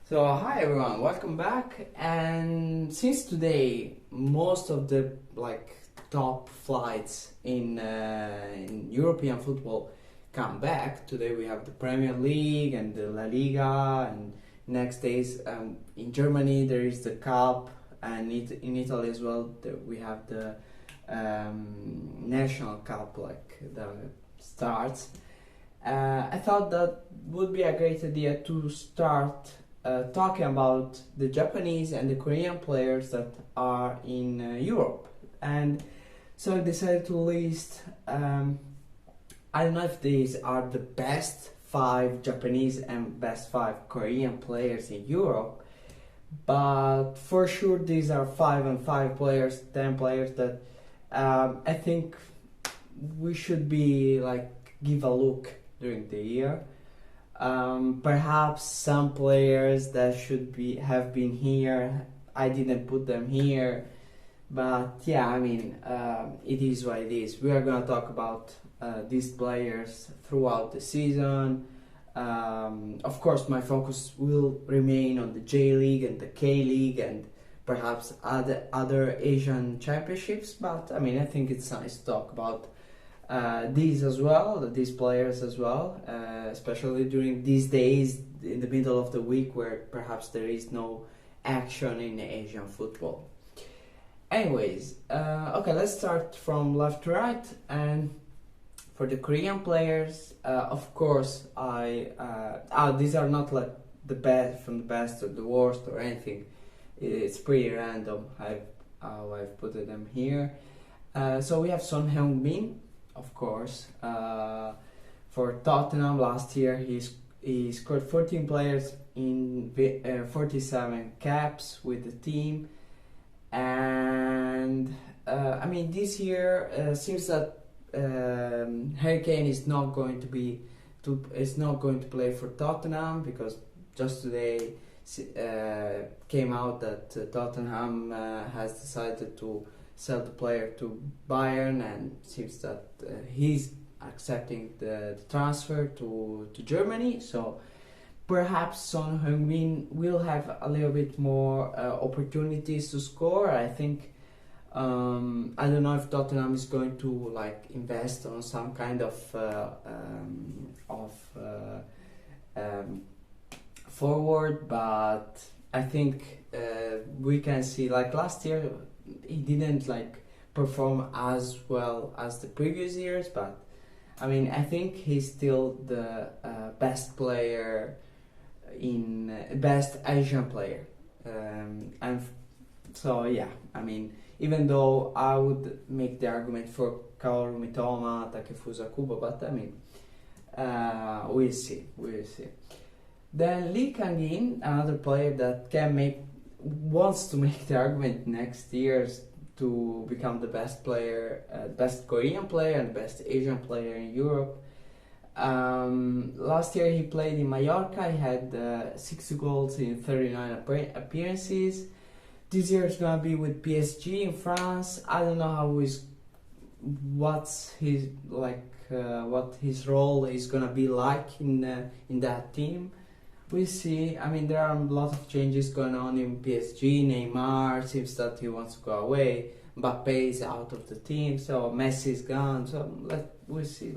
So hi everyone, welcome back. And since today most of the top flights in European football come back, today we have the Premier League and the La Liga, and next days in Germany there is the Cup, and in Italy as well we have the National Cup, like the starts. I thought that would be a great idea to start talking about the Japanese and the Korean players that are in Europe. And so I decided to list, I don't know if these are the best 5 Japanese and best 5 Korean players in Europe, but for sure these are 5 and 5 players, 10 players that I think we should be give a look during the year. Perhaps some players that have been here, I didn't put them here, but yeah, I mean, it is what it is. We are gonna talk about these players throughout the season. Of course, my focus will remain on the J League and the K League and perhaps other Asian championships, but I mean, I think it's nice to talk about these players as well, especially during these days in the middle of the week where perhaps there is no action in Asian football. Anyways, okay, let's start from left to right. And for the Korean players, of course, these are not like the best from the best or the worst or anything. It's pretty random. I've put them here. So we have Heung, of course, for Tottenham last year. He scored 14 players in 47 caps with the team, and I mean, this year seems that Hurricane is not going to play for Tottenham, because just today came out that Tottenham has decided to sell the player to Bayern, and seems that he's accepting the transfer to Germany. So perhaps Son Heung-min will have a little bit more opportunities to score. I think I don't know if Tottenham is going to invest on some kind of forward, but I think we can see, like last year he didn't perform as well as the previous years, but I mean, I think he's still the best player best Asian player, and so yeah, I mean, even though I would make the argument for Kaoru, Mitoma, Takefusa, Kubo, but I mean, we'll see. Then Lee Kang-in, another player that wants to make the argument next year to become the best player, best Korean player and best Asian player in Europe. Last year he played in Mallorca. He had 60 goals in 39 appearances. This year is gonna be with PSG in France. I don't know what his role is gonna be like in that team. We see. I mean, there are a lot of changes going on in PSG. Neymar seems that he wants to go away. Mbappe is out of the team, so Messi is gone. So we'll see.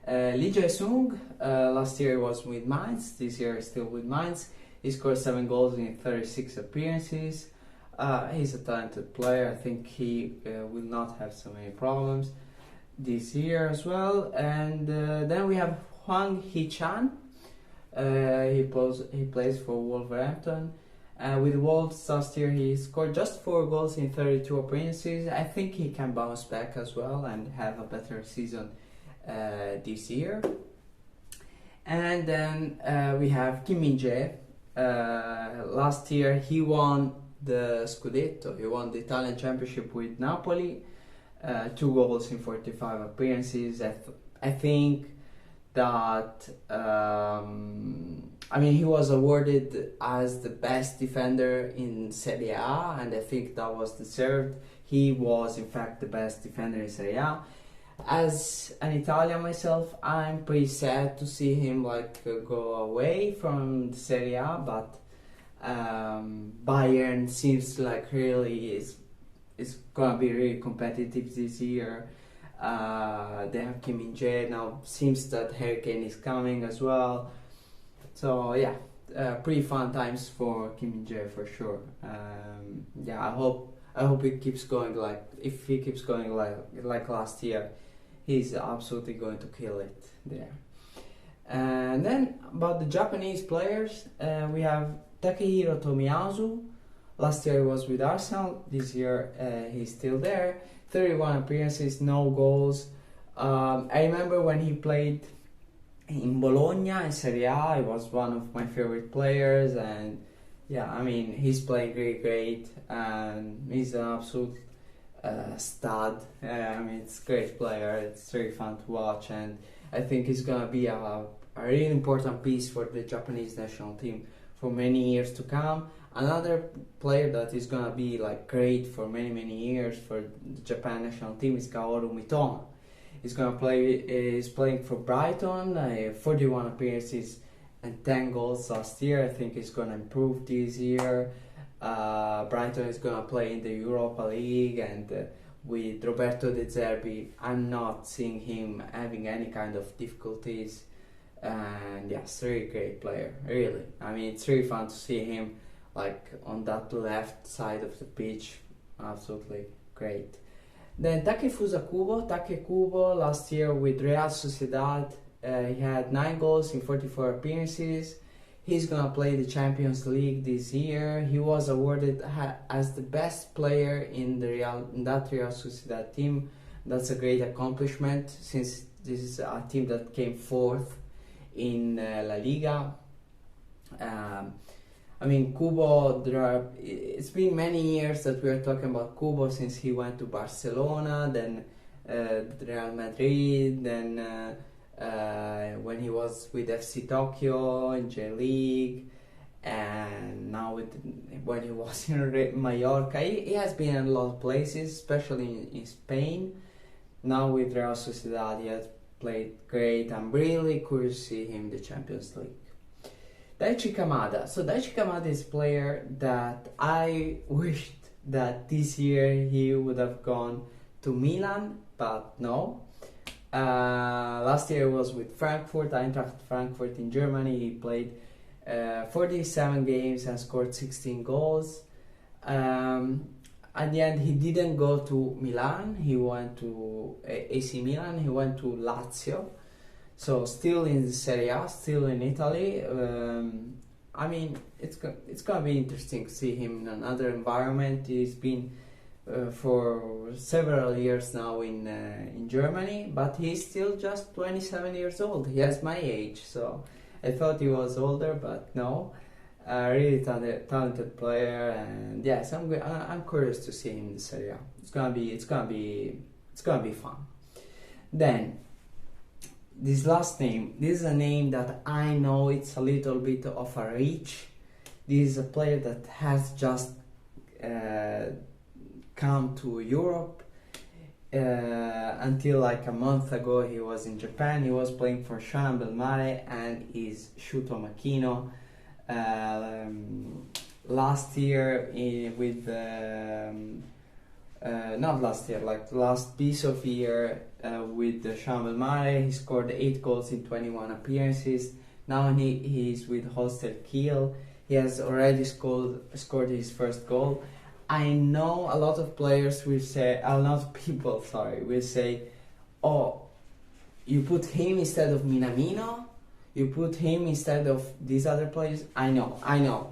Lee Jae-sung, last year was with Mainz. This year is still with Mainz. He scored 7 goals in 36 appearances. He's a talented player. I think he will not have so many problems this year as well. And then we have Hwang Hee-chan. He plays for Wolverhampton. With Wolves last year he scored just 4 goals in 32 appearances. I think he can bounce back as well and have a better season this year. And then we have Kim Min-jae. Last year he won the Scudetto. He won the Italian Championship with Napoli. 2 goals in 45 appearances. I think that I mean, he was awarded as the best defender in Serie A, and I think that was deserved. He was in fact the best defender in Serie A. As an Italian myself, I'm pretty sad to see him like go away from the Serie A, but Bayern seems like really is gonna be really competitive this year. They have Kim Min-jae now. Seems that Hurricane is coming as well. So yeah, pretty fun times for Kim Min-jae for sure. Yeah, I hope it keeps going like if he keeps going like last year, he's absolutely going to kill it there. And then about the Japanese players, we have Takehiro Tomiyasu. Last year he was with Arsenal. This year he's still there. 31 appearances, no goals. I remember when he played in Bologna in Serie A, he was one of my favorite players, and yeah, I mean he's playing really great, and he's an absolute stud. I mean it's a great player. It's really fun to watch, and I think he's gonna be a really important piece for the Japanese national team for many years to come. Another player that is gonna be like great for many years for the Japan national team is Kaoru Mitoma. He's playing for Brighton, 41 appearances and 10 goals last year. I think he's gonna improve this year. Brighton is gonna play in the Europa League, and with Roberto De Zerbi, I'm not seeing him having any kind of difficulties. And yes, really great player, really. I mean, it's really fun to see him like on that left side of the pitch. Absolutely great. Then Takefusa Kubo last year with Real Sociedad, he had 9 goals in 44 appearances. He's gonna play the Champions League this year. He was awarded as the best player in that Real Sociedad team. That's a great accomplishment since this is a team that came 4th in La Liga. I mean, Kubo, it's been many years that we are talking about Kubo since he went to Barcelona, then Real Madrid, then when he was with FC Tokyo in J League, and now when he was in Mallorca. He has been in a lot of places, especially in Spain. Now with Real Sociedad, he has played great. I'm really curious to see him in the Champions League. Daichi Kamada. So Daichi Kamada is a player that I wished that this year he would have gone to Milan, but no. Last year was with Frankfurt, Eintracht Frankfurt in Germany. He played 47 games and scored 16 goals. At the end, he didn't go to Milan. He went to AC Milan. He went to Lazio. So still in the Serie A, still in Italy. I mean, it's gonna be interesting to see him in another environment. He's been for several years now in Germany, but he's still just 27 years old. He has my age, so I thought he was older, but no. Really talented player, and yes, I'm curious to see him in the Serie A. It's gonna be fun. Then this last name, this is a name that I know it's a little bit of a reach. This is a player that has just come to Europe. Until like a month ago he was in Japan. He was playing for Shonan Bellmare and is Shuto Machino. Last year not last year, like last piece of year with the Shonan Bellmare, he scored 8 goals in 21 appearances. Now he's with Holster Kiel. He has already scored his first goal. I know a lot of players will say, a lot of people, will say, oh, you put him instead of Minamino, you put him instead of these other players. I know,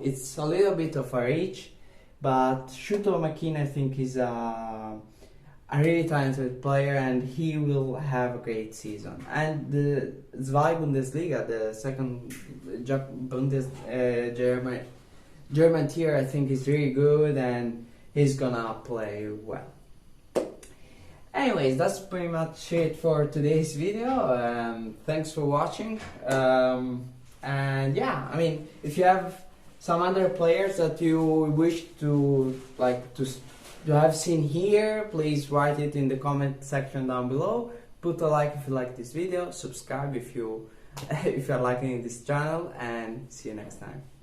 it's a little bit of a reach, but Shuto Machino, I think, is a really talented player, and he will have a great season. And the Zwei Bundesliga, the second German tier, I think is really good, and he's gonna play well. Anyways, that's pretty much it for today's video. Thanks for watching. And yeah, I mean, if you have some other players that you wish to have seen here, please write it in the comment section down below. Put a like if you like this video, subscribe if you if you're liking this channel, and see you next time.